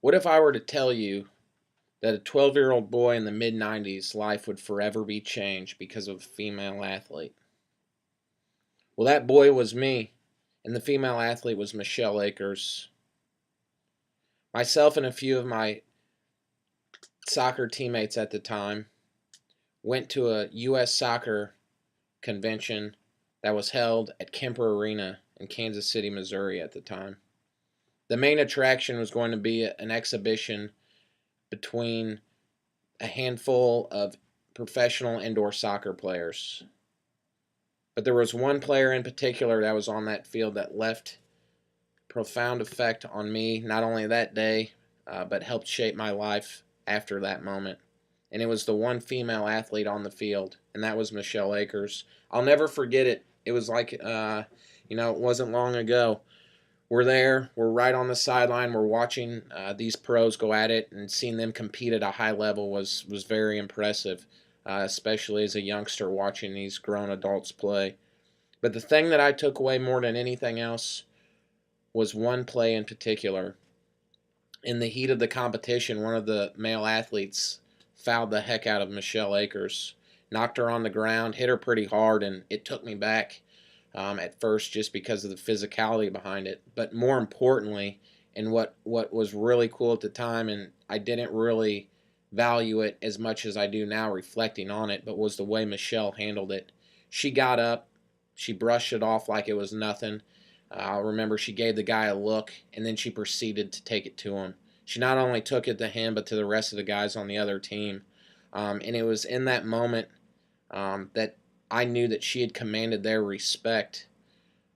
What if I were to tell you that a 12-year-old boy in the mid 90s life would forever be changed because of a female athlete? Well, that boy was me, and the female athlete was Michelle Akers. Myself and a few of my soccer teammates at the time went to a U.S. soccer convention that was held at Kemper Arena in Kansas City, Missouri at the time. The main attraction was going to be an exhibition between a handful of professional indoor soccer players. But there was one player in particular that was on that field that left profound effect on me, not only that day, but helped shape my life after that moment. And it was the one female athlete on the field, and that was Michelle Akers. I'll never forget it. It was like, it wasn't long ago. We're there. We're right on the sideline. We're watching these pros go at it, and seeing them compete at a high level was very impressive, especially as a youngster watching these grown adults play. But the thing that I took away more than anything else was one play in particular. In the heat of the competition, one of the male athletes fouled the heck out of Michelle Akers, knocked her on the ground, hit her pretty hard, and it took me back at first just because of the physicality behind it. But more importantly, and what was really cool at the time, and I didn't really value it as much as I do now reflecting on it, but was the way Michelle handled it. She got up, she brushed it off like it was nothing. I remember she gave the guy a look, and then she proceeded to take it to him. She not only took it to him, but to the rest of the guys on the other team. And it was in that moment that I knew that she had commanded their respect,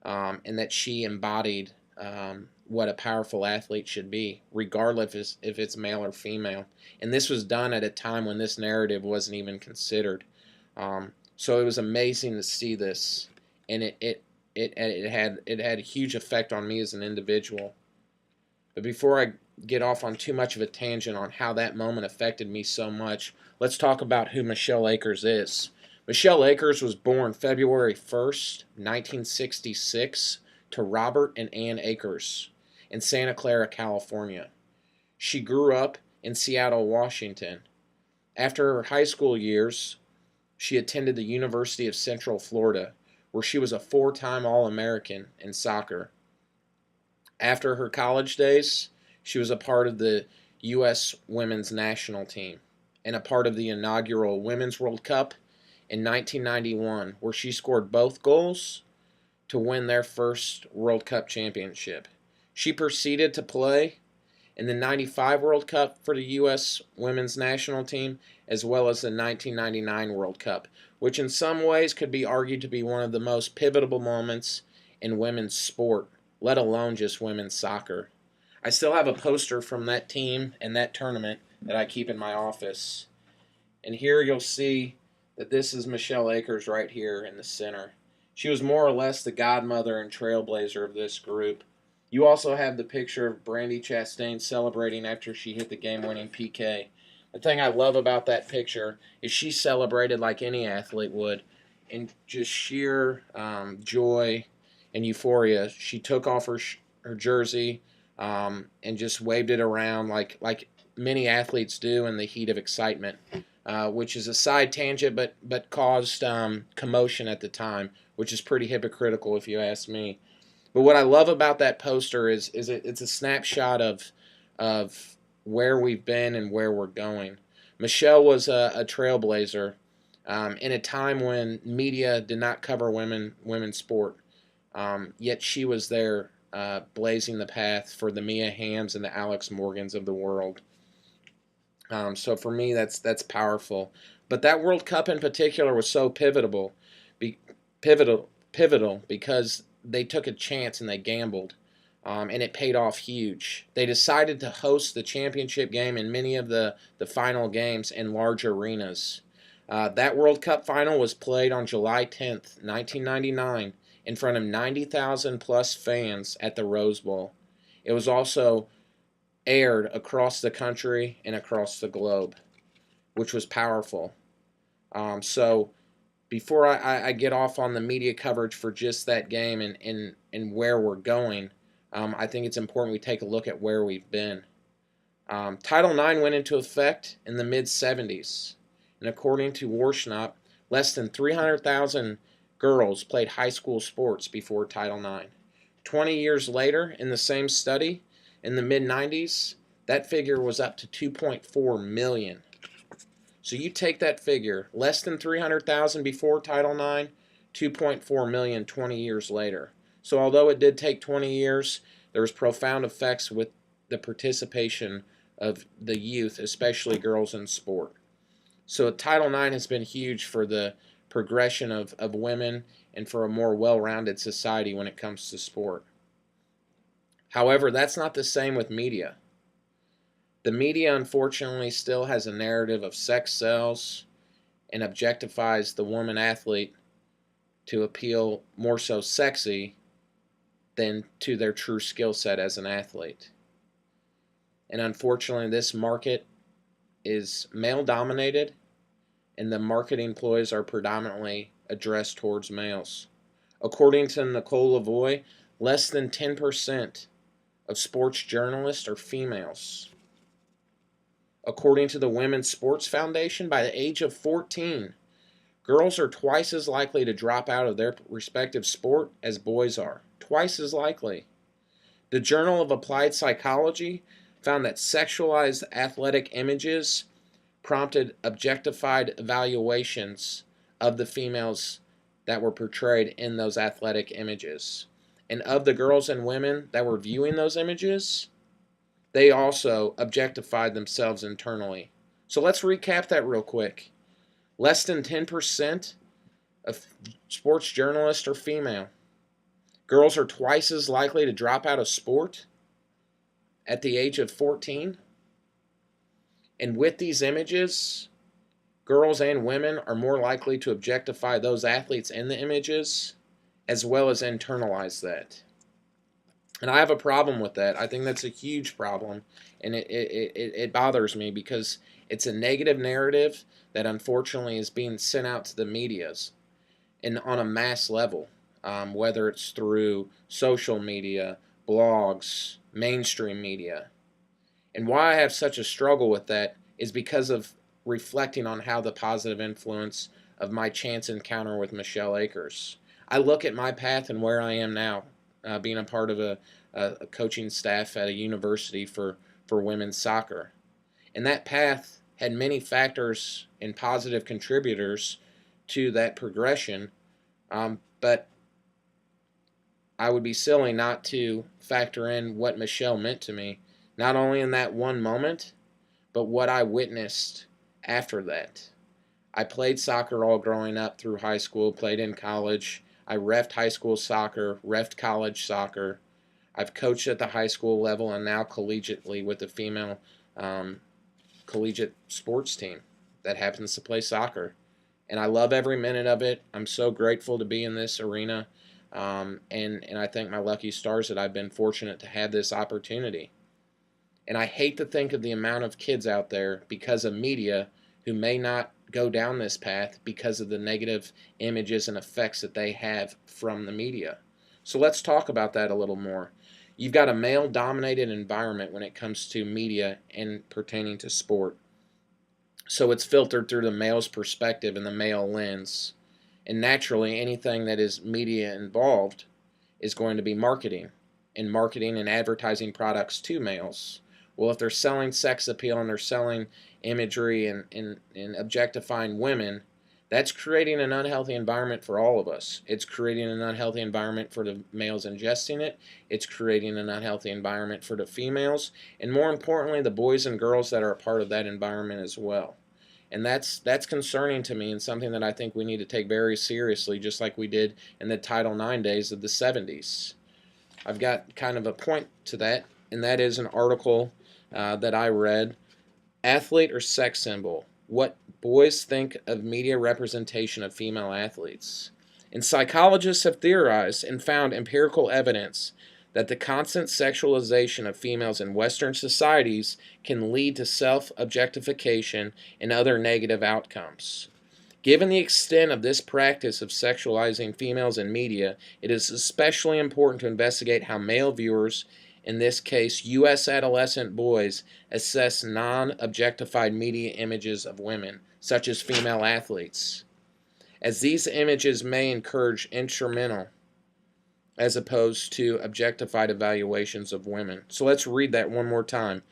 and that she embodied what a powerful athlete should be, regardless if it's male or female. And this was done at a time when this narrative wasn't even considered. So it was amazing to see this, and it had a huge effect on me as an individual. But before I get off on too much of a tangent on how that moment affected me so much, let's talk about who Michelle Akers is. Michelle Akers was born February 1st, 1966, to Robert and Ann Akers in Santa Clara, California. She grew up in Seattle, Washington. After her high school years, she attended the University of Central Florida, where she was a four-time All-American in soccer. After her college days, she was a part of the U.S. women's national team and a part of the inaugural Women's World Cup in 1991, where she scored both goals to win their first World Cup championship. She proceeded to play in the 95 World Cup for the U.S. women's national team, as well as the 1999 World Cup, which in some ways could be argued to be one of the most pivotal moments in women's sport, let alone just women's soccer. I still have a poster from that team and that tournament that I keep in my office. And here you'll see that this is Michelle Akers right here in the center. She was more or less the godmother and trailblazer of this group. You also have the picture of Brandi Chastain celebrating after she hit the game-winning PK. The thing I love about that picture is she celebrated like any athlete would, in just sheer joy and euphoria. She took off her jersey and just waved it around like many athletes do in the heat of excitement, which is a side tangent, but caused commotion at the time, which is pretty hypocritical if you ask me. But what I love about that poster is it's a snapshot of where we've been and where we're going. Michelle was a trailblazer in a time when media did not cover women's sport. Yet she was there blazing the path for the Mia Hamms and the Alex Morgans of the world. So for me, that's powerful. But that World Cup in particular was so pivotal because they took a chance and they gambled, and it paid off huge. They decided to host the championship game and many of the final games in large arenas. That World Cup final was played on July 10th, 1999, in front of 90,000 plus fans at the Rose Bowl. It was also aired across the country and across the globe, which was powerful. So before I get off on the media coverage for just that game and where we're going, I think it's important we take a look at where we've been. Title IX went into effect in the mid-70s, and according to Warschnapp, less than 300,000 girls played high school sports before Title IX. 20 years later, in the same study, in the mid-90s, that figure was up to 2.4 million. So you take that figure, less than 300,000 before Title IX, 2.4 million 20 years later. So although it did take 20 years, there was profound effects with the participation of the youth, especially girls in sport. So Title IX has been huge for the progression of women and for a more well-rounded society when it comes to sport. However, that's not the same with media. The media, unfortunately, still has a narrative of sex sells and objectifies the woman athlete to appeal more so sexy than to their true skill set as an athlete. And unfortunately, this market is male dominated, and the marketing ploys are predominantly addressed towards males. According to Nicole Lavoie, less than 10% of sports journalists are females. According to the Women's Sports Foundation, by the age of 14, girls are twice as likely to drop out of their respective sport as boys are. Twice as likely. The Journal of Applied Psychology found that sexualized athletic images prompted objectified evaluations of the females that were portrayed in those athletic images. And of the girls and women that were viewing those images, they also objectified themselves internally. So let's recap that real quick. Less than 10% of sports journalists are female. Girls are twice as likely to drop out of sport at the age of 14. And with these images, girls and women are more likely to objectify those athletes in the images as well as internalize that. And I have a problem with that. I think that's a huge problem, and it bothers me because it's a negative narrative that unfortunately is being sent out to the medias and on a mass level, whether it's through social media, blogs, mainstream media. And why I have such a struggle with that is because of reflecting on how the positive influence of my chance encounter with Michelle Akers. I look at my path and where I am now, being a part of a coaching staff at a university for women's soccer. And that path had many factors and positive contributors to that progression, but I would be silly not to factor in what Michelle meant to me, not only in that one moment, but what I witnessed after that. I played soccer all growing up through high school, played in college. I reffed high school soccer, reffed college soccer. I've coached at the high school level and now collegiately with a female collegiate sports team that happens to play soccer. And I love every minute of it. I'm so grateful to be in this arena. And I thank my lucky stars that I've been fortunate to have this opportunity. And I hate to think of the amount of kids out there because of media who may not go down this path because of the negative images and effects that they have from the media. So let's talk about that a little more. You've got a male-dominated environment when it comes to media and pertaining to sport. So it's filtered through the male's perspective and the male lens. And naturally, anything that is media involved is going to be marketing and advertising products to males. Well, if they're selling sex appeal and they're selling imagery and objectifying women, that's creating an unhealthy environment for all of us. It's creating an unhealthy environment for the males ingesting it. It's creating an unhealthy environment for the females. And more importantly, the boys and girls that are a part of that environment as well. And that's concerning to me and something that I think we need to take very seriously, just like we did in the Title IX days of the 70s. I've got kind of a point to that, and that is an article that I read, Athlete or Sex Symbol, What Boys Think of Media Representation of Female Athletes. And psychologists have theorized and found empirical evidence that the constant sexualization of females in Western societies can lead to self-objectification and other negative outcomes. Given the extent of this practice of sexualizing females in media, it is especially important to investigate how male viewers in this case U.S. adolescent boys, assess non-objectified media images of women, such as female athletes, as these images may encourage instrumental as opposed to objectified evaluations of women. So let's read that one more time.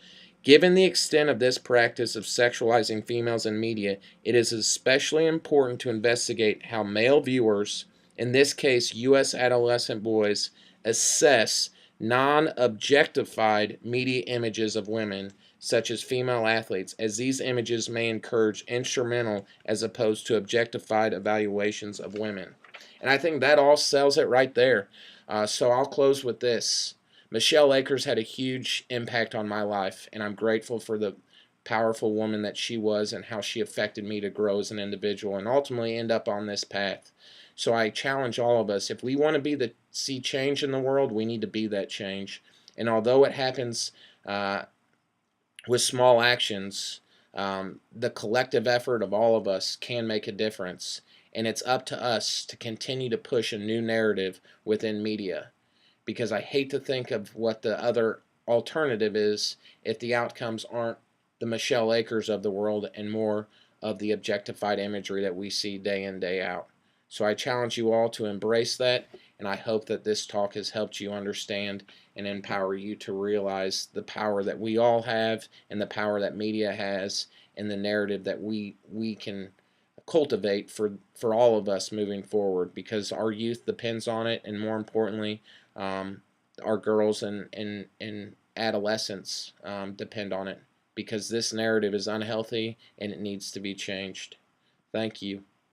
Given the extent of this practice of sexualizing females in media, it is especially important to investigate how male viewers, in this case U.S. adolescent boys, assess non-objectified media images of women, such as female athletes, as these images may encourage instrumental as opposed to objectified evaluations of women. And I think that all sells it right there. So I'll close with this. Michelle Akers had a huge impact on my life, and I'm grateful for the powerful woman that she was and how she affected me to grow as an individual and ultimately end up on this path. So I challenge all of us, if we want to see change in the world, we need to be that change. And although it happens with small actions, the collective effort of all of us can make a difference. And it's up to us to continue to push a new narrative within media, because I hate to think of what the other alternative is if the outcomes aren't the Michelle Akers of the world and more of the objectified imagery that we see day in, day out. So I challenge you all to embrace that, and I hope that this talk has helped you understand and empower you to realize the power that we all have and the power that media has and the narrative that we can cultivate for all of us moving forward, because our youth depends on it, and more importantly, our girls and adolescents depend on it, because this narrative is unhealthy and it needs to be changed. Thank you.